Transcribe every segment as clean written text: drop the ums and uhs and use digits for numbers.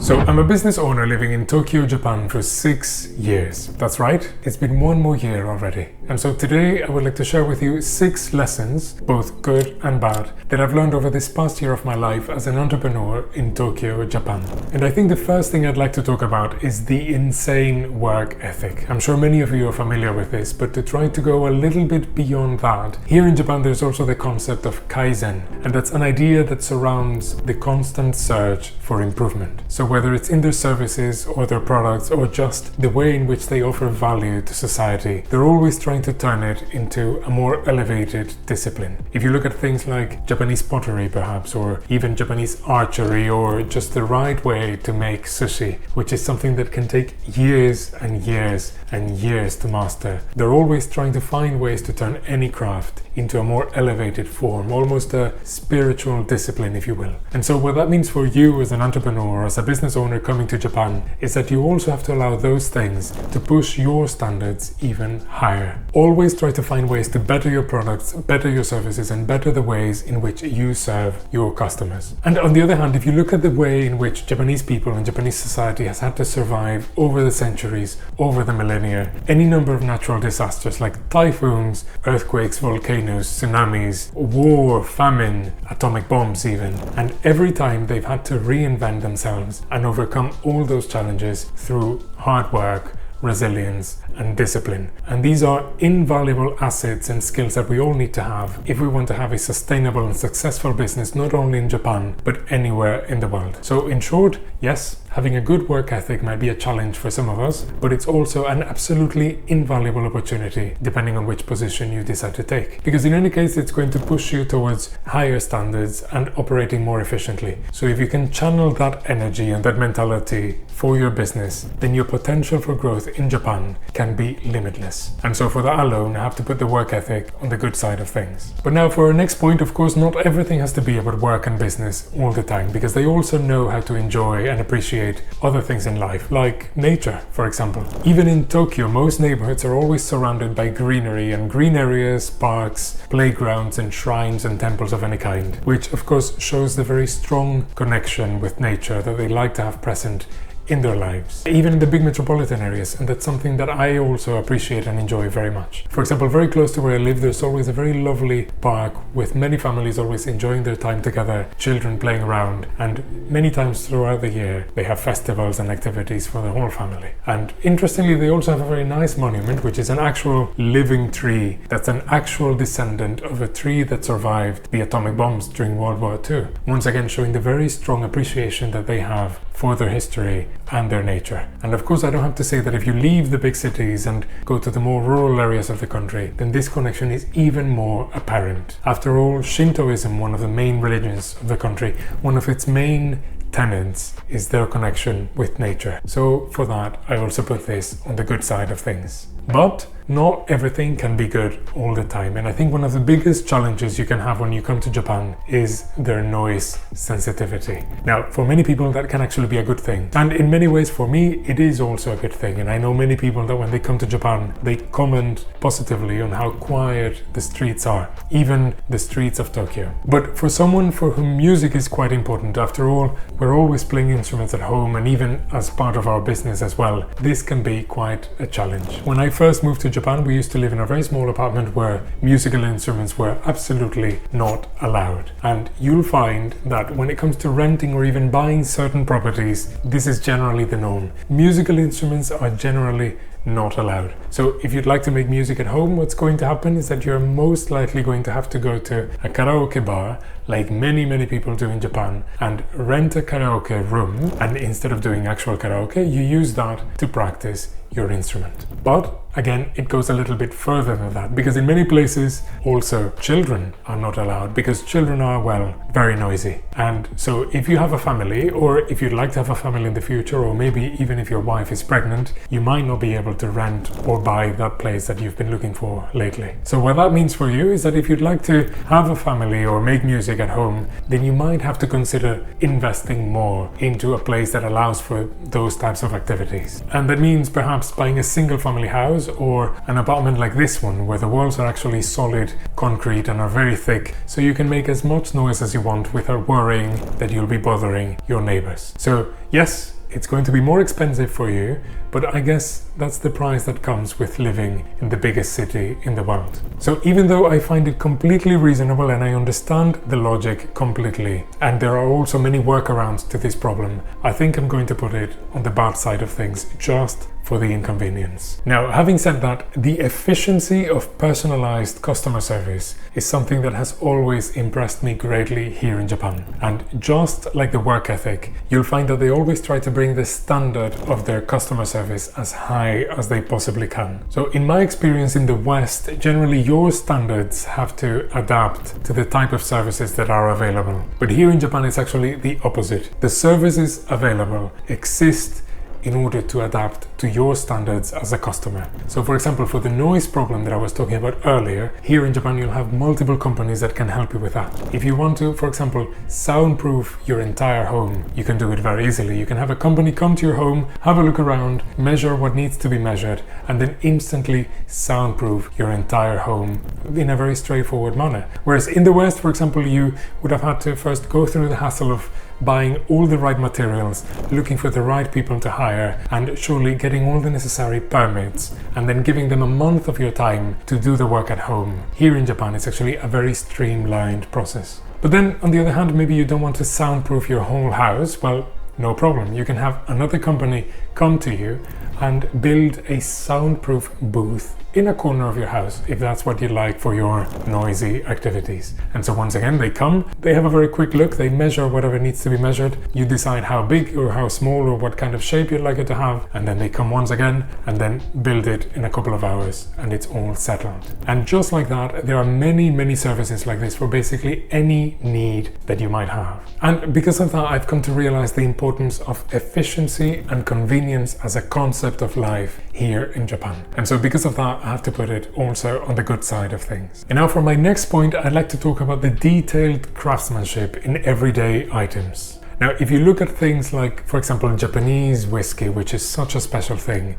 So I'm a business owner living in Tokyo, Japan for 6 years. That's right, it's been one more year already. And so today I would like to share with you 6 lessons, both good and bad, that I've learned over this past year of my life as an entrepreneur in Tokyo, Japan. And I think the first thing I'd like to talk about is the insane work ethic. I'm sure many of you are familiar with this, but to try to go a little bit beyond that, here in Japan there's also the concept of Kaizen, and that's an idea that surrounds the constant search for improvement. So whether it's in their services or their products or just the way in which they offer value to society, they're always trying to turn it into a more elevated discipline. If you look at things like Japanese pottery perhaps, or even Japanese archery, or just the right way to make sushi, which is something that can take years and years and years to master, they're always trying to find ways to turn any craft into a more elevated form, almost a spiritual discipline, if you will. And so what that means for you as an entrepreneur, as a business owner coming to Japan, is that you also have to allow those things to push your standards even higher. Always try to find ways to better your products, better your services, and better the ways in which you serve your customers. And on the other hand, if you look at the way in which Japanese people and Japanese society has had to survive over the centuries, over the millennia, any number of natural disasters like typhoons, earthquakes, volcanoes, tsunamis, war, famine, atomic bombs even. And every time they've had to reinvent themselves and overcome all those challenges through hard work, resilience and discipline. And these are invaluable assets and skills that we all need to have if we want to have a sustainable and successful business, not only in Japan, but anywhere in the world. So in short, yes, having a good work ethic might be a challenge for some of us, but it's also an absolutely invaluable opportunity depending on which position you decide to take. Because in any case, it's going to push you towards higher standards and operating more efficiently. So if you can channel that energy and that mentality for your business, then your potential for growth in Japan can be limitless. And so for that alone, I have to put the work ethic on the good side of things. But now for our next point, of course, not everything has to be about work and business all the time, because they also know how to enjoy and appreciate other things in life, like nature, for example. Even in Tokyo, most neighborhoods are always surrounded by greenery and green areas, parks, playgrounds and shrines and temples of any kind, which of course shows the very strong connection with nature that they like to have present in their lives, even in the big metropolitan areas, and that's something that I also appreciate and enjoy very much. For example, very close to where I live, there's always a very lovely park with many families always enjoying their time together, children playing around, and many times throughout the year they have festivals and activities for the whole family. And interestingly, they also have a very nice monument, which is an actual living tree that's an actual descendant of a tree that survived the atomic bombs during World War II. Once again, showing the very strong appreciation that they have for their history and their nature. And of course, I don't have to say that if you leave the big cities and go to the more rural areas of the country, then this connection is even more apparent. After all, Shintoism, one of the main religions of the country, one of its main tenets is their connection with nature. So for that, I also put this on the good side of things. But not everything can be good all the time, and I think one of the biggest challenges you can have when you come to Japan is their noise sensitivity. Now, for many people that can actually be a good thing, and in many ways for me it is also a good thing, and I know many people that when they come to Japan they comment positively on how quiet the streets are, even the streets of Tokyo. But for someone for whom music is quite important, after all, we're always playing instruments at home and even as part of our business as well, this can be quite a challenge. When I first moved to Japan, we used to live in a very small apartment where musical instruments were absolutely not allowed. And you'll find that when it comes to renting or even buying certain properties, this is generally the norm. Musical instruments are generally not allowed. So if you'd like to make music at home, what's going to happen is that you're most likely going to have to go to a karaoke bar, like many people do in Japan, and rent a karaoke room, and instead of doing actual karaoke, you use that to practice your instrument. But again, it goes a little bit further than that, because in many places also children are not allowed, because children are, well, very noisy. And so if you have a family, or if you'd like to have a family in the future, or maybe even if your wife is pregnant, you might not be able to rent or buy that place that you've been looking for lately. So what that means for you is that if you'd like to have a family or make music at home, then you might have to consider investing more into a place that allows for those types of activities. And that means perhaps buying a single family house or an apartment like this one, where the walls are actually solid concrete and are very thick, so you can make as much noise as you want without worrying that you'll be bothering your neighbors. So yes, it's going to be more expensive for you, but I guess that's the price that comes with living in the biggest city in the world. So even though I find it completely reasonable and I understand the logic completely, and there are also many workarounds to this problem, I think I'm going to put it on the bad side of things just for the inconvenience. Now, having said that, the efficiency of personalized customer service is something that has always impressed me greatly here in Japan. And just like the work ethic, you'll find that they always try to bring the standard of their customer service as high as they possibly can. So in my experience in the West, generally your standards have to adapt to the type of services that are available. But here in Japan, it's actually the opposite. The services available exist in order to adapt to your standards as a customer. So for example, for the noise problem that I was talking about earlier, here in Japan you'll have multiple companies that can help you with that. If you want to, for example, soundproof your entire home, you can do it very easily. You can have a company come to your home, have a look around, measure what needs to be measured, and then instantly soundproof your entire home in a very straightforward manner. Whereas in the West, for example, you would have had to first go through the hassle of buying all the right materials, looking for the right people to hire, and surely getting all the necessary permits, and then giving them a month of your time to do the work at home. Here in Japan, it's actually a very streamlined process. But then, on the other hand, maybe you don't want to soundproof your whole house. Well, no problem. You can have another company come to you and build a soundproof booth in a corner of your house, if that's what you like for your noisy activities. And so once again, they come, they have a very quick look, they measure whatever needs to be measured, you decide how big or how small or what kind of shape you'd like it to have, and then they come once again and then build it in a couple of hours, and it's all settled. And just like that, there are many services like this for basically any need that you might have. And because of that, I've come to realize the importance of efficiency and convenience as a concept of life here in Japan. And so because of that, I have to put it also on the good side of things. And now for my next point, I'd like to talk about the detailed craftsmanship in everyday items. Now, if you look at things like, for example, Japanese whiskey, which is such a special thing,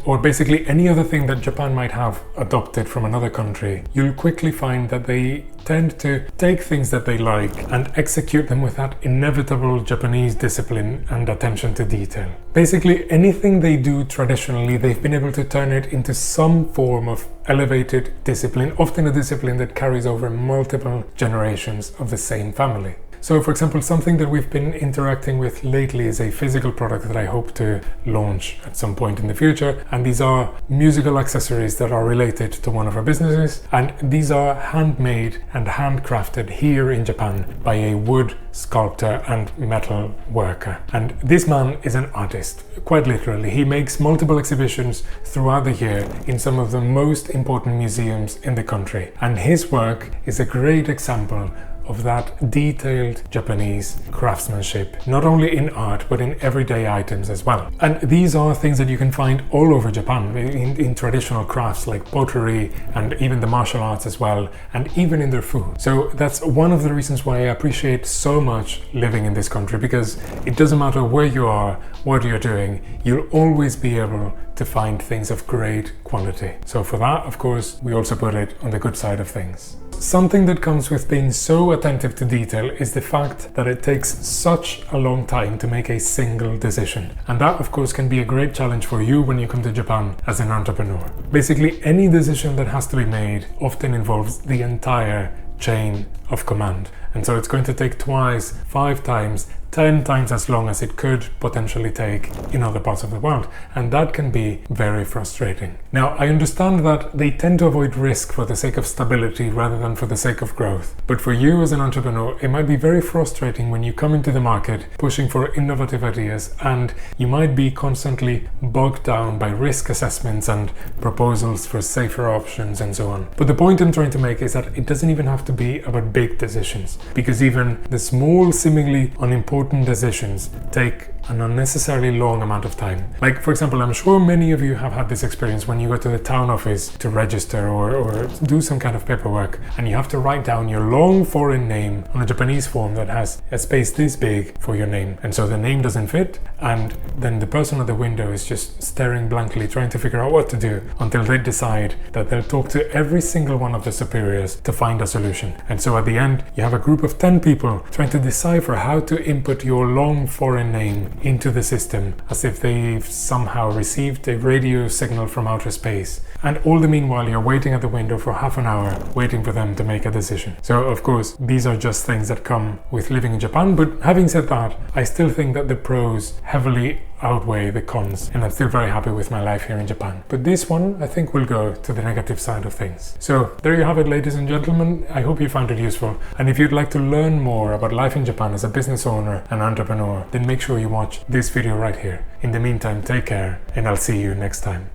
or basically any other thing that Japan might have adopted from another country, you'll quickly find that they tend to take things that they like and execute them with that inevitable Japanese discipline and attention to detail. Basically, anything they do traditionally, they've been able to turn it into some form of elevated discipline, often a discipline that carries over multiple generations of the same family. So, for example, something that we've been interacting with lately is a physical product that I hope to launch at some point in the future. And these are musical accessories that are related to one of our businesses. And these are handmade and handcrafted here in Japan by a wood sculptor and metal worker. And this man is an artist, quite literally. He makes multiple exhibitions throughout the year in some of the most important museums in the country. And his work is a great example of that detailed Japanese craftsmanship, not only in art but in everyday items as well. And these are things that you can find all over Japan in traditional crafts like pottery and even the martial arts as well, and even in their food. So that's one of the reasons why I appreciate so much living in this country, because it doesn't matter where you are, what you're doing, you'll always be able to find things of great quality. So for that, of course, we also put it on the good side of things. Something that comes with being so attentive to detail is the fact that it takes such a long time to make a single decision. And that, of course, can be a great challenge for you when you come to Japan as an entrepreneur. Basically, any decision that has to be made often involves the entire chain of command. And so it's going to take twice, 5 times, 10 times as long as it could potentially take in other parts of the world. And that can be very frustrating. Now, I understand that they tend to avoid risk for the sake of stability rather than for the sake of growth. But for you as an entrepreneur, it might be very frustrating when you come into the market pushing for innovative ideas, and you might be constantly bogged down by risk assessments and proposals for safer options and so on. But the point I'm trying to make is that it doesn't even have to be about big decisions, because even the small, seemingly unimportant decisions take an unnecessarily long amount of time. Like, for example, I'm sure many of you have had this experience when you go to the town office to register or do some kind of paperwork, and you have to write down your long foreign name on a Japanese form that has a space this big for your name. And so the name doesn't fit, and then the person at the window is just staring blankly, trying to figure out what to do until they decide that they'll talk to every single one of the superiors to find a solution. And so at the end, you have a group of 10 people trying to decipher how to input your long foreign name into the system as if they've somehow received a radio signal from outer space. And all the meanwhile, you're waiting at the window for half an hour, waiting for them to make a decision. So of course, these are just things that come with living in Japan. But having said that, I still think that the pros heavily outweigh the cons, and I'm still very happy with my life here in Japan. But this one, I think, will go to the negative side of things. So there you have it, ladies and gentlemen. I hope you found it useful. And if you'd like to learn more about life in Japan as a business owner and entrepreneur, then make sure you watch this video right here. In the meantime, take care, and I'll see you next time.